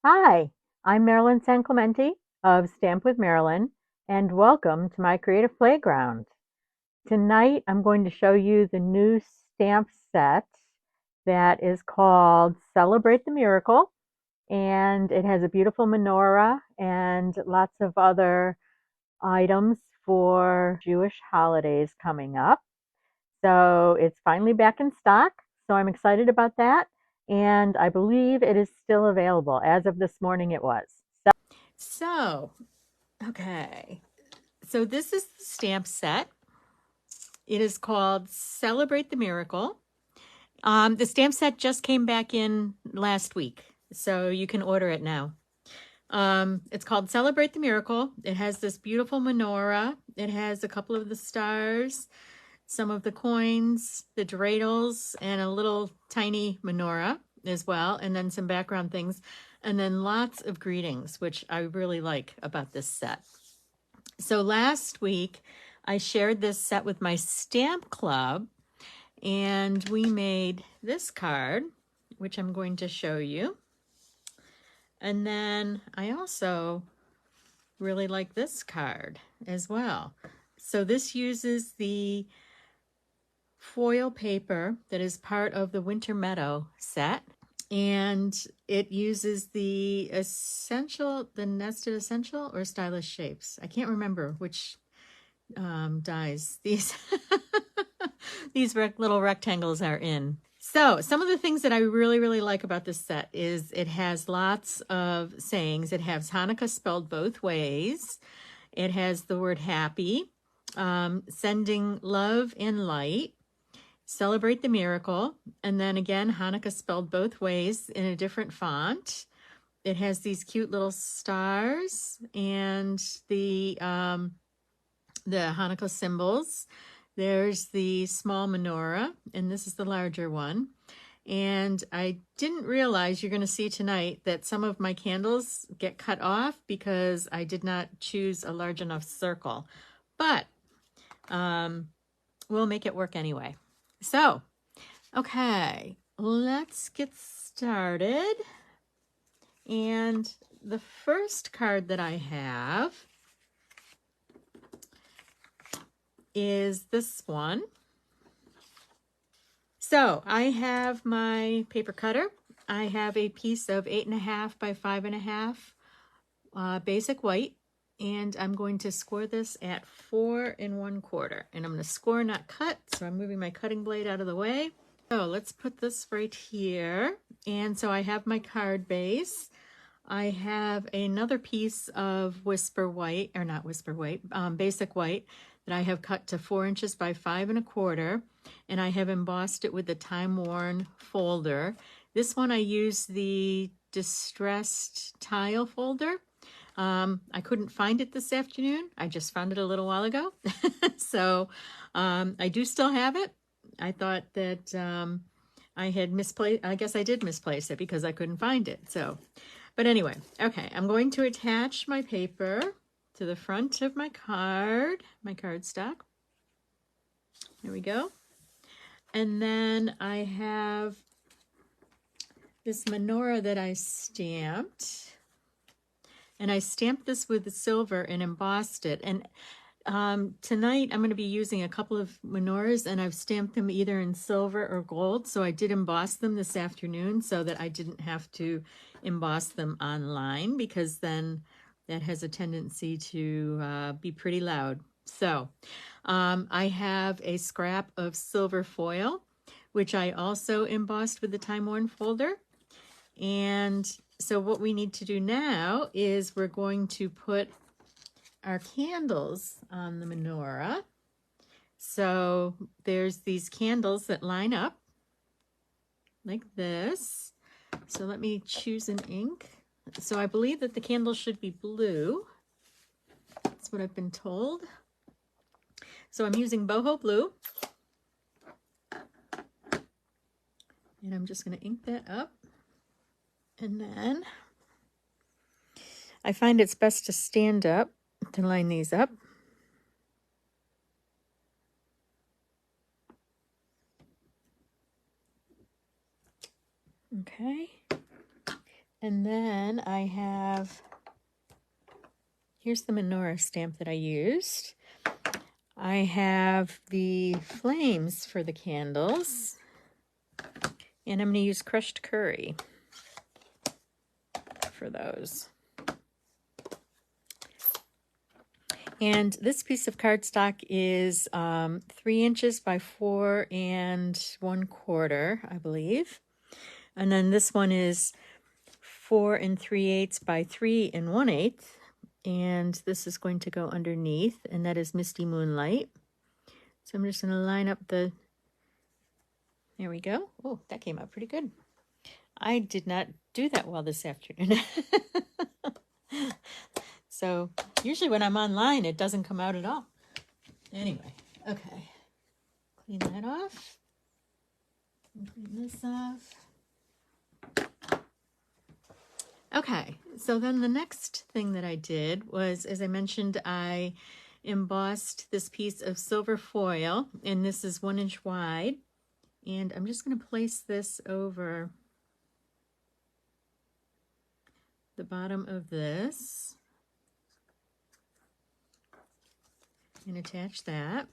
Hi, I'm Marilyn San Clemente of Stamp with Marilyn, and welcome to my creative playground. Tonight I'm going to show you the new stamp set that is called Celebrate the Miracle, and it has a beautiful menorah and lots of other items for Jewish holidays coming up. So it's finally back in stock. So I'm excited about that. And I believe it is still available. As of this morning, it was. So, okay. So this is the stamp set. It is called Celebrate the Miracle. The stamp set just came back in last week, so you can order it now. It's called Celebrate the Miracle. It has this beautiful menorah. It has a couple of the stars, some of the coins, the dreidels, and a little tiny menorah as well, and then some background things, and then lots of greetings, which I really like about this set. So last week, I shared this set with my stamp club, and we made this card, which I'm going to show you. And then I also really like this card as well. So this uses the foil paper that is part of the Winter Meadow set, and it uses the nested essential or stylish shapes. I can't remember which dies these these little rectangles are in. So some of the things that I really like about this set is it has lots of sayings. It has Hanukkah spelled both ways. It has the word happy, sending love and light, celebrate the miracle, and then again Hanukkah spelled both ways in a different font. It has these cute little stars and the Hanukkah symbols. There's the small menorah, and this is the larger one. And I didn't realize, you're going to see tonight, that some of my candles get cut off because I did not choose a large enough circle. But we'll make it work anyway. So, okay, let's get started. And the first card that I have is this one. So I have my paper cutter. I have a piece of 8.5 by 5.5 basic white, and I'm going to score this at 4 1/4. And I'm going to score, not cut, so I'm moving my cutting blade out of the way. So let's put this right here. And so I have my card base. I have another piece of Whisper White, or not Whisper White, Basic White, that I have cut to 4 inches by 5 1/4, and I have embossed it with the Time Worn folder. This one I use the Distressed Tile folder. I couldn't find it this afternoon. I just found it a little while ago. So I do still have it. I thought that I had misplaced, I guess I did misplace it because I couldn't find it. So, but anyway, okay, I'm going to attach my paper to the front of my cardstock. There we go. And then I have this menorah that I stamped. And I stamped this with the silver and embossed it. And tonight I'm going to be using a couple of menorahs, and I've stamped them either in silver or gold. So I did emboss them this afternoon so that I didn't have to emboss them online, because then that has a tendency to be pretty loud. So I have a scrap of silver foil, which I also embossed with the Time Worn folder. And so what we need to do now is we're going to put our candles on the menorah. So there's these candles that line up like this. So let me choose an ink. So I believe that the candles should be blue. That's what I've been told. So I'm using boho blue. And I'm just going to ink that up. And then I find it's best to stand up to line these up. Okay. And then I have, here's the menorah stamp that I used. I have the flames for the candles, and I'm going to use crushed curry for those. And this piece of cardstock is 3 inches by 4 1/4, I believe. And then this one is 4 3/8 by 3 1/8. And this is going to go underneath, and that is Misty Moonlight. So I'm just going to line up the, there we go. Oh, that came out pretty good. I did not do that well this afternoon. So usually when I'm online, it doesn't come out at all. Anyway, okay. Clean that off. Clean this off. Okay, so then the next thing that I did was, as I mentioned, I embossed this piece of silver foil, and this is 1 inch wide. And I'm just going to place this over the bottom of this and attach that.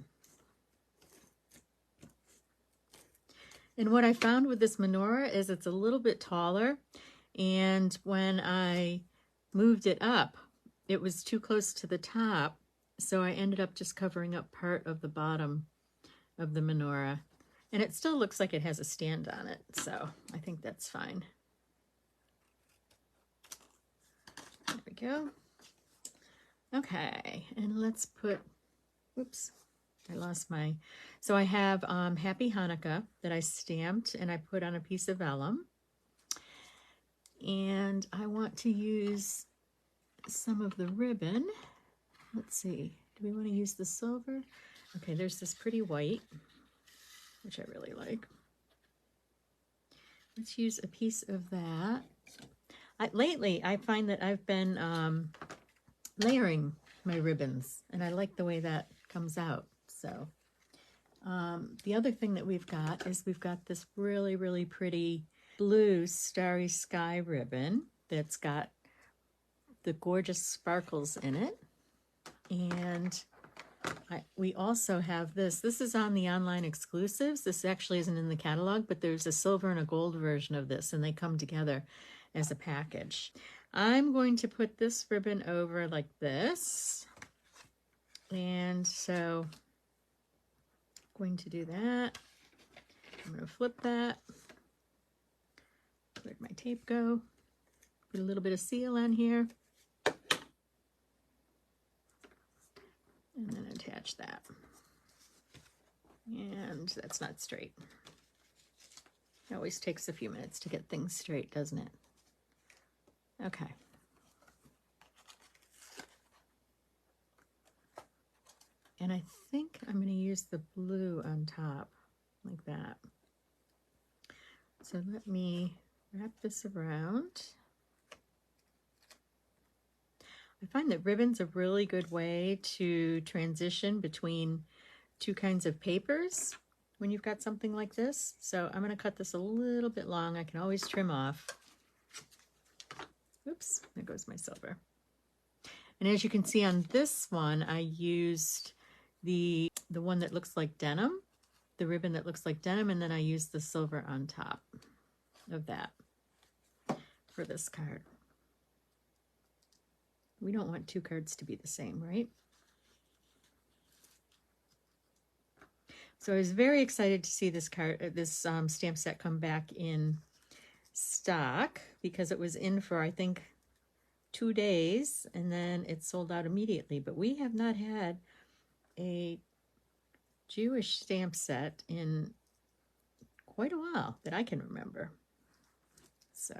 And what I found with this menorah is it's a little bit taller, and when I moved it up, it was too close to the top, so I ended up just covering up part of the bottom of the menorah. And it still looks like it has a stand on it, so I think that's fine. There we go. Okay, and let's put, oops, I lost my, so I have Happy Hanukkah that I stamped and I put on a piece of vellum. And I want to use some of the ribbon. Let's see, do we want to use the silver? Okay, there's this pretty white, which I really like. Let's use a piece of that. Lately, I find that I've been layering my ribbons, and I like the way that comes out. So the other thing that we've got is we've got this really, really pretty blue Starry Sky ribbon that's got the gorgeous sparkles in it. And we also have this. This is on the online exclusives. This actually isn't in the catalog, but there's a silver and a gold version of this, and they come together as a package. I'm going to put this ribbon over like this. And so I'm going to do that. I'm going to flip that. Where'd my tape go? Put a little bit of seal on here. And then attach that. And that's not straight. It always takes a few minutes to get things straight, doesn't it? Okay. And I think I'm going to use the blue on top, like that. So let me wrap this around. I find that ribbon's a really good way to transition between two kinds of papers when you've got something like this. So I'm going to cut this a little bit long. I can always trim off. Oops, there goes my silver. And as you can see on this one, I used the one that looks like denim, the ribbon that looks like denim, and then I used the silver on top of that for this card. We don't want two cards to be the same, right? So I was very excited to see this card, this stamp set come back in stock, because it was in for, I think, 2 days, and then it sold out immediately. But we have not had a Jewish stamp set in quite a while that I can remember. So,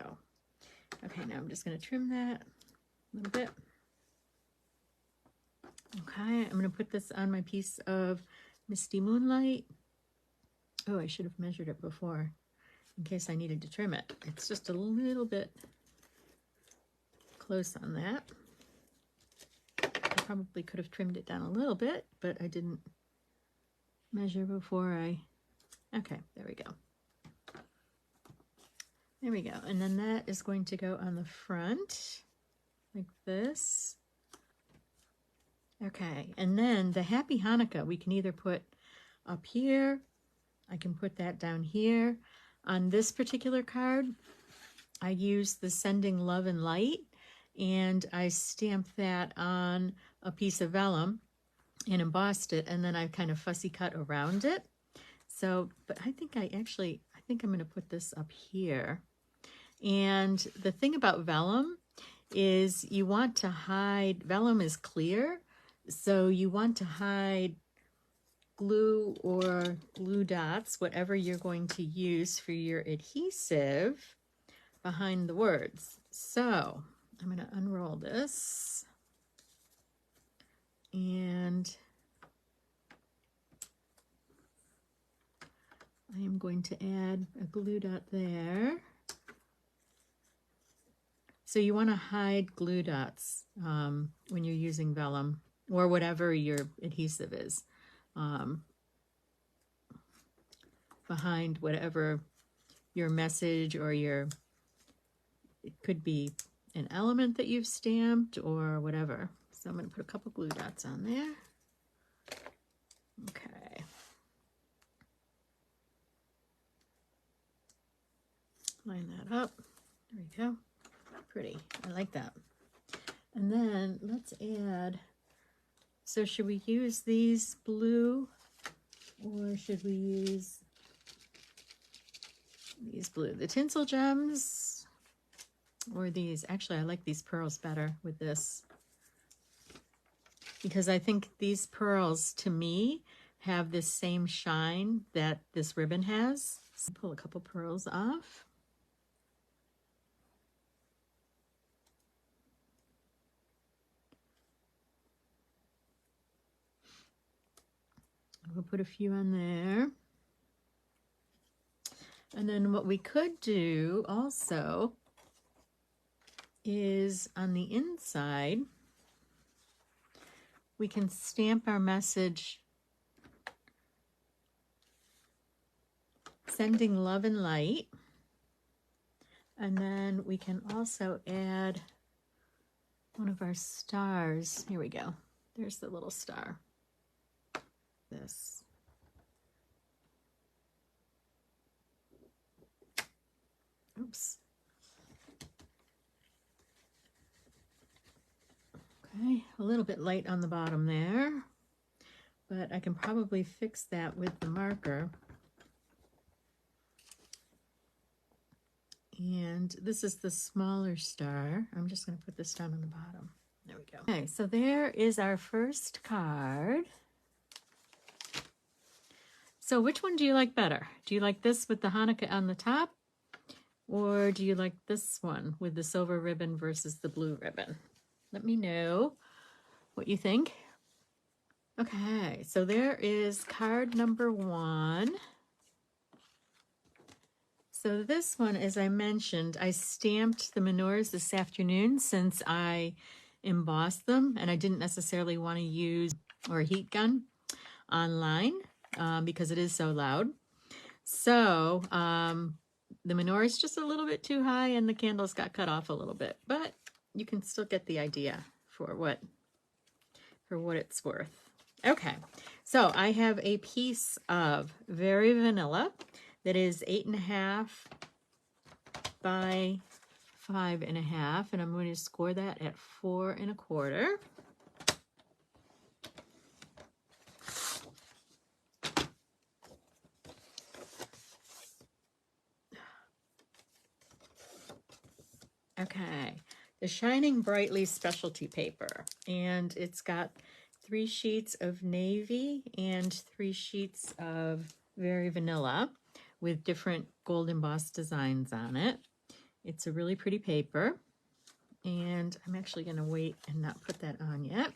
okay, now I'm just going to trim that a little bit. Okay, I'm going to put this on my piece of Misty Moonlight. Oh, I should have measured it before in case I needed to trim it. It's just a little bit close on that. I probably could have trimmed it down a little bit, but I didn't measure before I... Okay, there we go. There we go. And then that is going to go on the front like this. Okay, and then the Happy Hanukkah we can either put up here, I can put that down here. On this particular card, I use the Sending Love and Light, and I stamped that on a piece of vellum and embossed it, and then I kind of fussy cut around it. So, but I think I'm going to put this up here. And the thing about vellum is you want to hide, vellum is clear, so you want to hide glue or glue dots, whatever you're going to use for your adhesive, behind the words. So I'm going to unroll this, and I am going to add a glue dot there. So you want to hide glue dots when you're using vellum or whatever your adhesive is, behind whatever your message or it could be an element that you've stamped or whatever. So I'm going to put a couple glue dots on there. Okay. Line that up. There we go. Pretty. I like that. And then let's add, so should we use these blue or should we use these blue? The tinsel gems or these? Actually, I like these pearls better with this, because I think these pearls to me have this same shine that this ribbon has. So pull a couple pearls off. We'll put a few on there. And then what we could do also is on the inside, we can stamp our message, Sending Love and Light. And then we can also add one of our stars. Here we go. There's the little star. This. Oops. Okay, a little bit light on the bottom there, but I can probably fix that with the marker. And this is the smaller star. I'm just going to put this down on the bottom. There we go. Okay, so there is our first card. So which one do you like better? Do you like this with the Hanukkah on the top? Or do you like this one with the silver ribbon versus the blue ribbon? Let me know what you think. Okay, so there is card number 1. So this one, as I mentioned, I stamped the menorahs this afternoon since I embossed them, and I didn't necessarily want to use a heat gun online. Because it is so loud. So the menorah is just a little bit too high and the candles got cut off a little bit, but you can still get the idea for what it's worth. Okay, so I have a piece of Very Vanilla that is 8.5 by 5.5, and I'm going to score that at 4 1/4. Okay, the Shining Brightly specialty paper, and it's got 3 sheets of navy and 3 sheets of Very Vanilla with different gold embossed designs on it. It's a really pretty paper, and I'm actually going to wait and not put that on yet.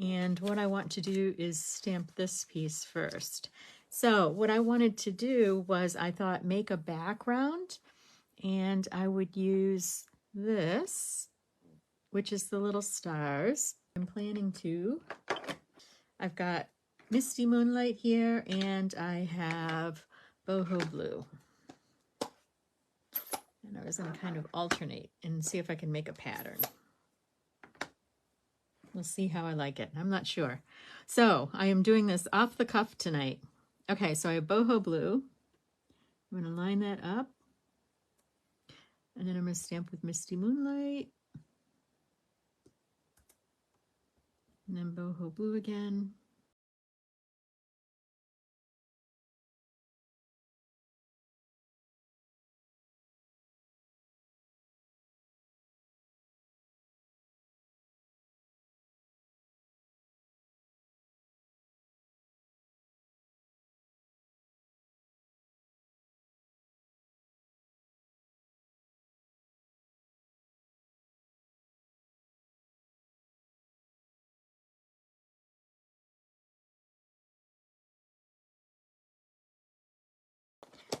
And what I want to do is stamp this piece first. So what I wanted to do was, I thought, make a background, and I would use this, which is the little stars. I'm planning to. I've got Misty Moonlight here, and I have Boho Blue. And I was going to kind of alternate and see if I can make a pattern. We'll see how I like it. I'm not sure. So I am doing this off the cuff tonight. Okay, so I have boho blue. I'm going to line that up. And then I'm going to stamp with Misty Moonlight. And then boho blue again.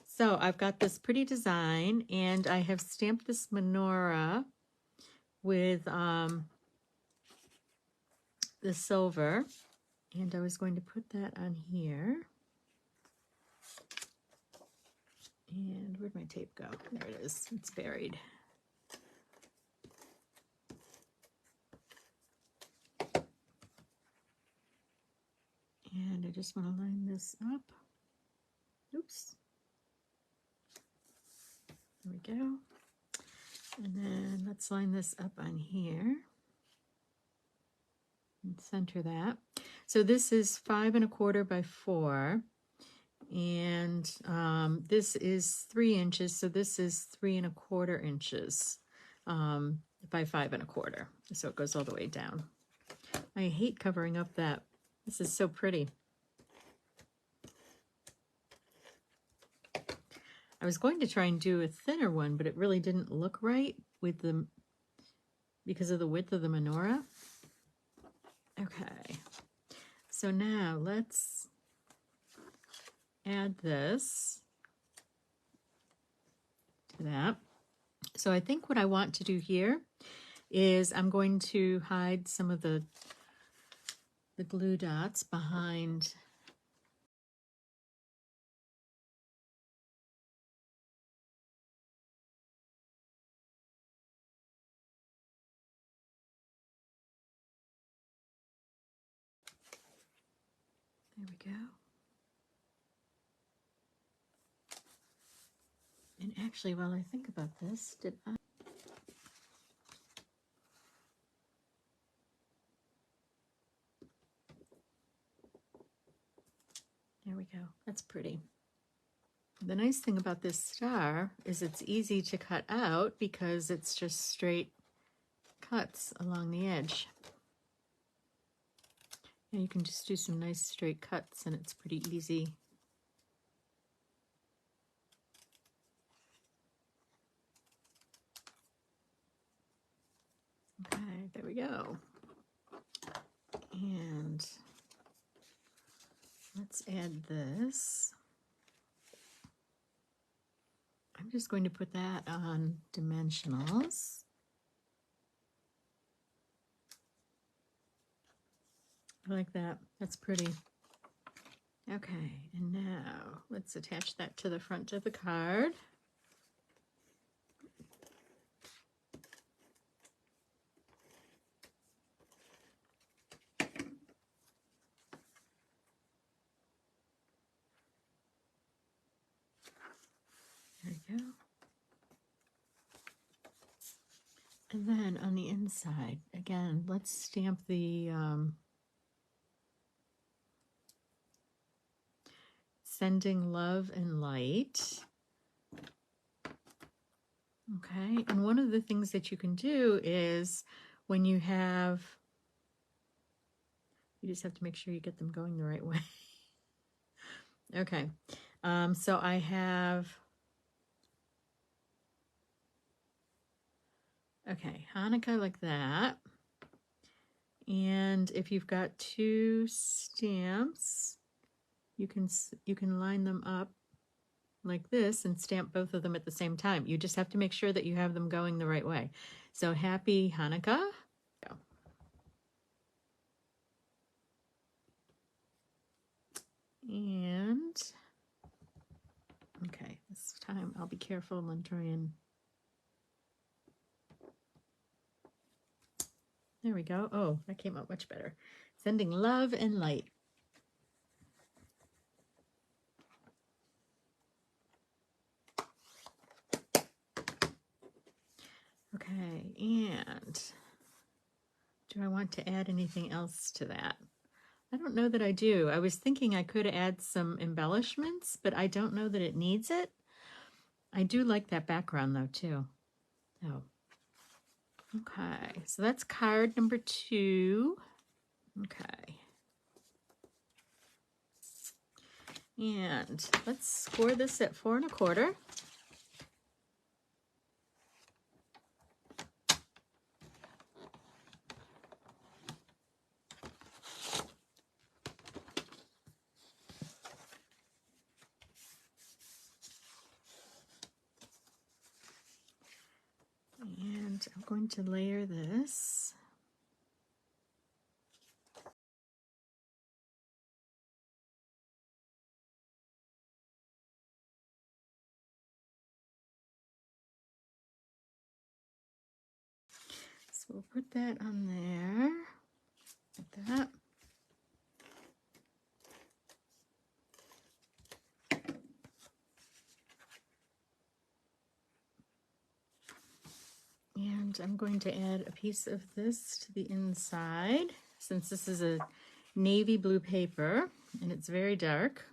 So I've got this pretty design, and I have stamped this menorah with the silver, and I was going to put that on here. And where'd my tape go? There it is. It's buried. And I just want to line this up. Oops. There we go. And then let's line this up on here and center that. So this is 5 1/4 by 4, and this is 3 inches. So this is 3 1/4 inches by 5 1/4. So it goes all the way down. I hate covering up that. This is so pretty. I was going to try and do a thinner one, but it really didn't look right with the, because of the width of the menorah. Okay, so now let's add this to that. So I think what I want to do here is I'm going to hide some of the glue dots behind . There we go. And actually, while I think about this, did I? There we go. That's pretty. The nice thing about this star is it's easy to cut out because it's just straight cuts along the edge. And you can just do some nice straight cuts and it's pretty easy. Okay, there we go. And let's add this. I'm just going to put that on dimensionals. I like that. That's pretty. Okay, and now let's attach that to the front of the card. There we go. And then on the inside, again, let's stamp the sending love and light. Okay, and one of the things that you can do is when you have, you just have to make sure you get them going the right way. Okay, so I have, okay, Hanukkah like that. And if you've got 2 stamps, you can line them up like this and stamp both of them at the same time. You just have to make sure that you have them going the right way. So happy Hanukkah. Go. And okay, this time I'll be careful and try and There we go. Oh, that came out much better. Sending love and light. Okay, and do I want to add anything else to that? I don't know that I do. I was thinking I could add some embellishments, but I don't know that it needs it. I do like that background though, too. Oh, okay. So that's card number 2. Okay. And let's score this at 4 1/4. And I'm going to layer this. So we'll put that on there, like that. And I'm going to add a piece of this to the inside, since this is a navy blue paper and it's very dark.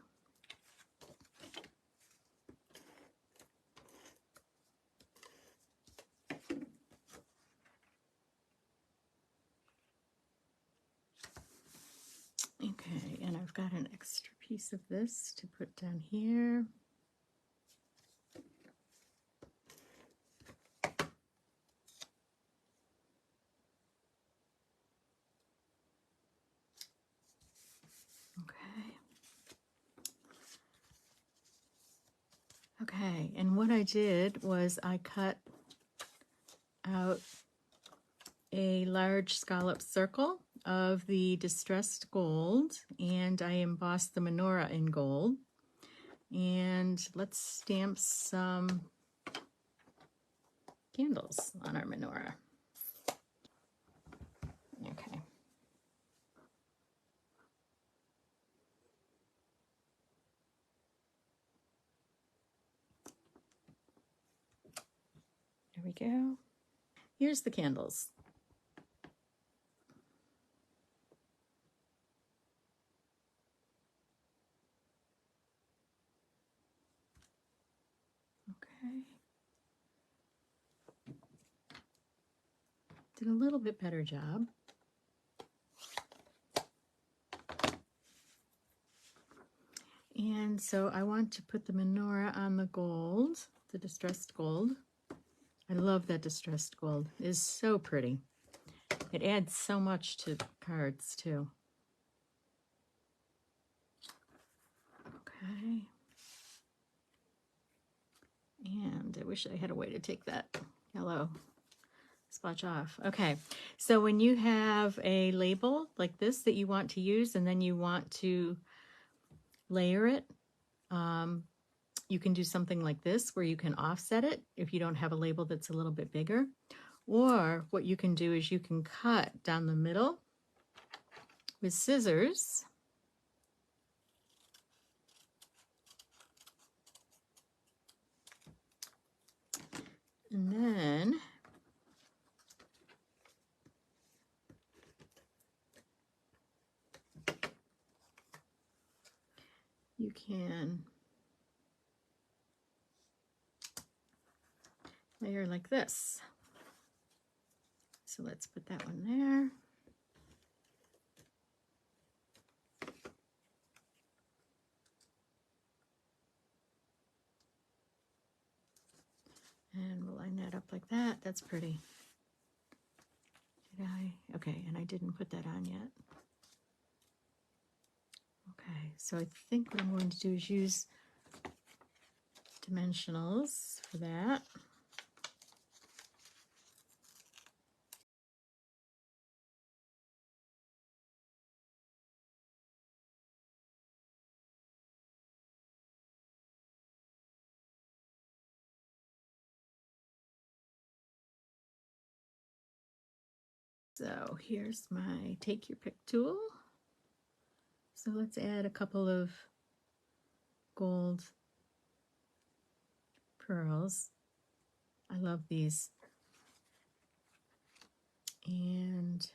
Okay, and I've got an extra piece of this to put down here. Okay, and what I did was I cut out a large scallop circle of the distressed gold, and I embossed the menorah in gold. And let's stamp some candles on our menorah. Okay. There we go. Here's the candles. Okay. Did a little bit better job. And so I want to put the menorah on the gold, the distressed gold. I love that distressed gold. It is so pretty. It adds so much to cards too. Okay. And I wish I had a way to take that yellow splotch off. Okay, so when you have a label like this that you want to use and then you want to layer it, you can do something like this where you can offset it if you don't have a label that's a little bit bigger. Or what you can do is you can cut down the middle with scissors. And then you can layer like this. So let's put that one there. And we'll line that up like that. That's pretty. Did I? Okay, and I didn't put that on yet. Okay, so I think what I'm going to do is use dimensionals for that. So here's my take your pick tool. So let's add a couple of gold pearls. I love these. And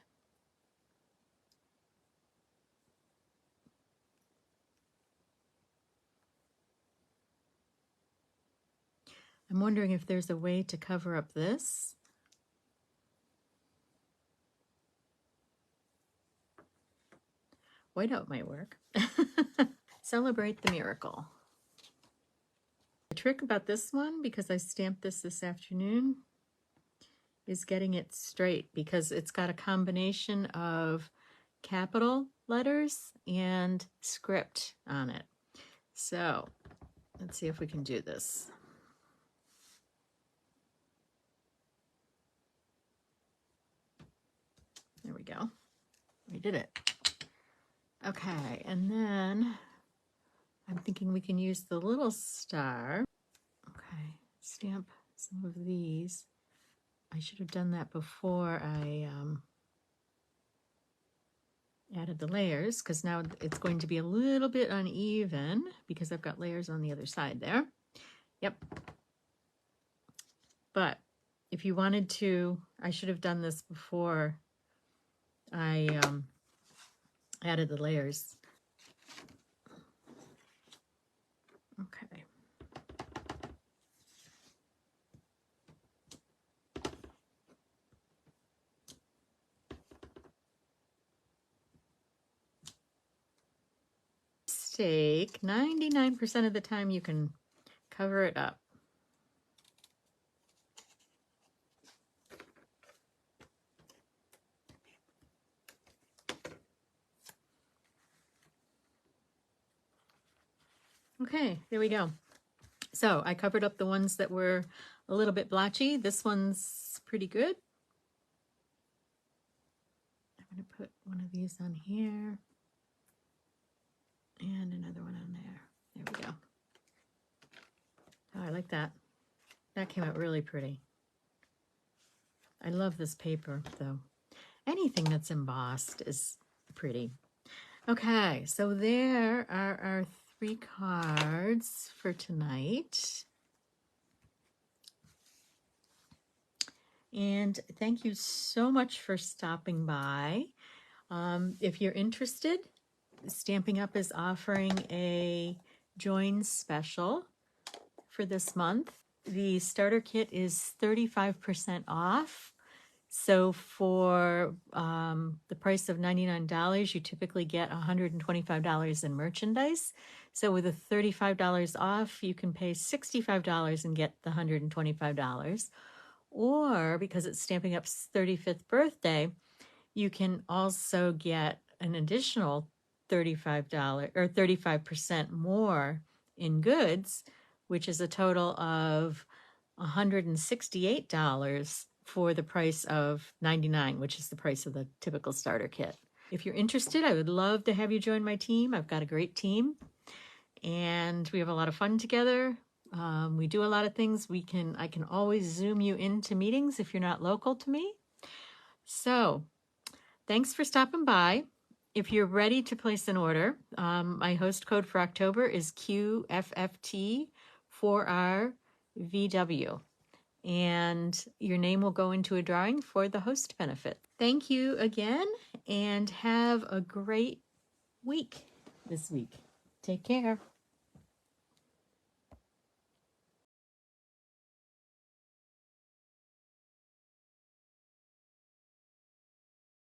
I'm wondering if there's a way to cover up this. Whiteout might work. Celebrate the miracle. The trick about this one, because I stamped this afternoon, is getting it straight, because it's got a combination of capital letters and script on it. So let's see if we can do this. There we go. We did it. Okay, and then I'm thinking we can use the little star. Okay, stamp some of these. I should have done that before I added the layers, because now it's going to be a little bit uneven because I've got layers on the other side there. Yep. But if you wanted to, I should have done this before I added the layers. Okay. Mistake, 99% of the time you can cover it up. Okay, there we go. So I covered up the ones that were a little bit blotchy. This one's pretty good. I'm going to put one of these on here and another one on there. There we go. Oh, I like that. That came out really pretty. I love this paper, though. Anything that's embossed is pretty. Okay, so there are our 3 cards for tonight. And thank you so much for stopping by. If you're interested, Stampin' Up! Is offering a join special for this month. The starter kit is 35% off. So for the price of $99, you typically get $125 in merchandise. So with the $35 off, you can pay $65 and get the $125. Or because it's Stampin' Up's 35th birthday, you can also get an additional $35 or 35% more in goods, which is a total of $168 for the price of $99, which is the price of the typical starter kit. If you're interested, I would love to have you join my team. I've got a great team and we have a lot of fun together. We do a lot of things. I can always Zoom you into meetings if you're not local to me. So thanks for stopping by. If you're ready to place an order, my host code for October is QFFT4RVW. And your name will go into a drawing for the host benefit. Thank you again, and have a great week this week. Take care.